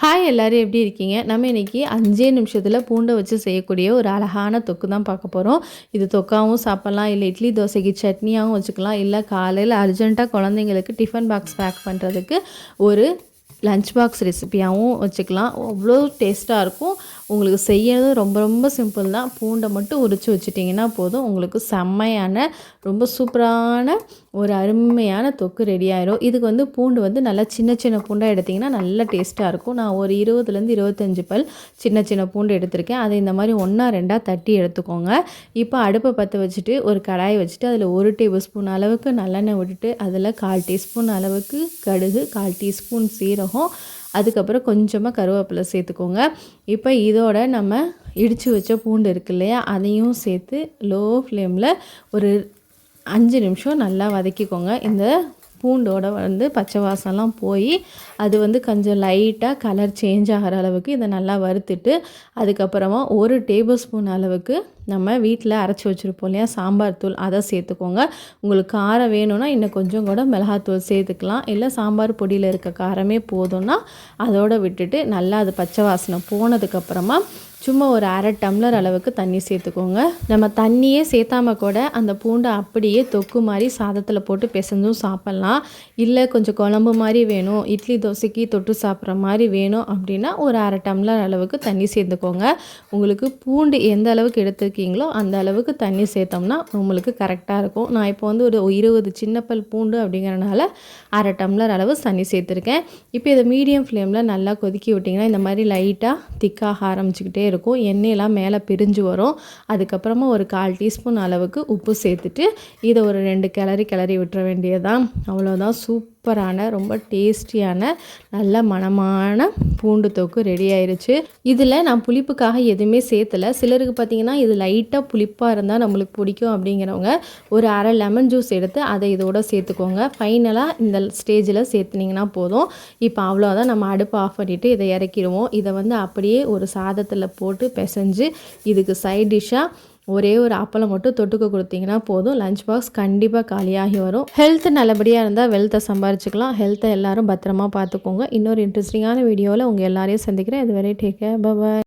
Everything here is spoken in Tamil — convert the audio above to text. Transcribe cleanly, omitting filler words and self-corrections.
ஹாய் எல்லோரும் எப்படி இருக்கீங்க? நம்ம இன்றைக்கி 5 நிமிஷத்தில் பூண்டை வச்சு செய்யக்கூடிய ஒரு அழகான தொக்கு தான் பார்க்க போகிறோம். இது தொக்காவும் சாப்பிட்லாம், இல்லை இட்லி தோசைக்கு சட்னியாகவும் வச்சுக்கலாம், இல்லை காலையில் அர்ஜென்ட்டாக குழந்தைங்களுக்கு டிஃபன் பாக்ஸ் பேக் பண்ணுறதுக்கு ஒரு லஞ்ச் பாக்ஸ் ரெசிபியாகவும் வச்சுக்கலாம். அவ்வளோ டேஸ்ட்டாக இருக்கும். உங்களுக்கு செய்யறது ரொம்ப ரொம்ப சிம்பிள் தான். பூண்டை மட்டும் உரித்து வச்சுட்டிங்கன்னா போதும், உங்களுக்கு செம்மையான ரொம்ப சூப்பரான ஒரு அருமையான தொக்கு ரெடி ஆயிரும். இதுக்கு பூண்டு நல்லா சின்ன சின்ன பூண்டாக எடுத்திங்கன்னா நல்லா டேஸ்ட்டாக இருக்கும். நான் ஒரு 20லேருந்து 25 பல் சின்ன சின்ன பூண்டு எடுத்திருக்கேன். அதை இந்த மாதிரி 1-2 தட்டி எடுத்துக்கோங்க. இப்போ அடுப்பை பற்ற வச்சுட்டு ஒரு கடாயை வச்சுட்டு அதில் 1 டேபிள் ஸ்பூன் அளவுக்கு நல்லெண்ணெய் விட்டுட்டு அதில் 1/4 டீஸ்பூன் அளவுக்கு கடுகு, 1/4 டீஸ்பூன் சீரகம், அதுக்கப்புறம் கொஞ்சமாக கருவேப்பிலை சேர்த்துக்கோங்க. இப்போ இதோட நம்ம இடித்து வச்ச பூண்டு இருக்கு இல்லையா, அதையும் சேர்த்து லோ ஃப்ளேமில் ஒரு 5 நிமிஷம் நல்லா வதக்கிக்கோங்க. இந்த பூண்டோட பச்சை வாசம்லாம் போய் அது கொஞ்சம் லைட்டாக கலர் சேஞ்ச் ஆகிற அளவுக்கு இதை நல்லா வறுத்துட்டு, அதுக்கப்புறமா 1 டேபிள் ஸ்பூன் அளவுக்கு நம்ம வீட்டில் அரைச்சி வச்சுருப்போம் இல்லையா சாம்பார் தூள், அதை சேர்த்துக்கோங்க. உங்களுக்கு காரம் வேணும்னா இன்னும் கொஞ்சம் கூட மிளகாத்தூள் சேர்த்துக்கலாம், இல்லை சாம்பார் பொடியில் இருக்க காரமே போதும்னா அதோடு விட்டுட்டு நல்லா அது பச்சை வாசனை போனதுக்கப்புறமா சும்மா ஒரு 1/2 டம்ளர் அளவுக்கு தண்ணி சேர்த்துக்கோங்க. நம்ம தண்ணியே சேர்த்தாம கூட அந்த பூண்டை அப்படியே தொக்கு மாதிரி சாதத்தில் போட்டு பிசைஞ்சும் சாப்பிட்லாம். இல்லை கொஞ்சம் குழம்பு மாதிரி வேணும், இட்லி தோசைக்கு தொட்டு சாப்பிட்ற மாதிரி வேணும் அப்படின்னா ஒரு 1/2 டம்ளர் அளவுக்கு தண்ணி சேர்த்துக்கோங்க. உங்களுக்கு பூண்டு எந்த அளவுக்கு எடுத்துருக்கீங்களோ அந்த அளவுக்கு தண்ணி சேர்த்தோம்னா உங்களுக்கு கரெக்டாக இருக்கும். நான் இப்போ ஒரு 20 சின்ன பல் பூண்டு அப்படிங்கிறனால 1/2 டம்ளர் அளவு தண்ணி சேர்த்துருக்கேன். இப்போ இதை மீடியம் ஃப்ளேமில் நல்லா கொதிக்கி விட்டிங்கன்னா இந்த மாதிரி லைட்டாக திக்காக ஆரம்பிச்சுக்கிட்டே இருக்கும். எண்ணெயெல்லாம் மேலே பிரிஞ்சு வரும். அதுக்கப்புறமா ஒரு 1/4 டீஸ்பூன் அளவுக்கு உப்பு சேர்த்துட்டு இதை ஒரு 2 கிளறி விட்டுற வேண்டியதான். அவ்வளோதான், சூப்பரான ரொம்ப டேஸ்டியான நல்ல மணமான பூண்டு தொக்கு ரெடி ஆயிருச்சு. இதில் நான் புளிப்புக்காக எதுவுமே சேர்த்தலை. சிலருக்கு பார்த்திங்கன்னா இது லைட்டாக புளிப்பாக இருந்தால் நம்மளுக்கு பிடிக்கும் அப்படிங்கிறவங்க ஒரு 1/2 லெமன் ஜூஸ் எடுத்து அதை இதோட சேர்த்துக்கோங்க. ஃபைனலாக இந்த ஸ்டேஜில் சேர்த்துனிங்கன்னா போதும். இப்போ அவ்வளோதான், நம்ம அடுப்பை ஆஃப் பண்ணிவிட்டு இதை இறக்கிடுவோம். இதை அப்படியே ஒரு சாதத்தில் போட்டு பிசைஞ்சு இதுக்கு சைட் டிஷ்ஷாக ஒரே ஒரு அப்பளம் மட்டும் தொட்டுக்க கொடுத்தீங்கன்னா போதும். லஞ்ச் பாக்ஸ் கண்டிப்பாக காலியாகி வரும். ஹெல்த் நல்லபடியாக இருந்தால் வெல்த்தை சம்பாரிச்சிக்கலாம். ஹெல்த்தை எல்லோரும் பத்திரமா பார்த்துக்கோங்க. இன்னொரு இன்ட்ரெஸ்டிங்கான வீடியோவில் உங்கள் எல்லாரையும் சந்திக்கிறேன். இதுவரை டேக் கேர், பை பாய்.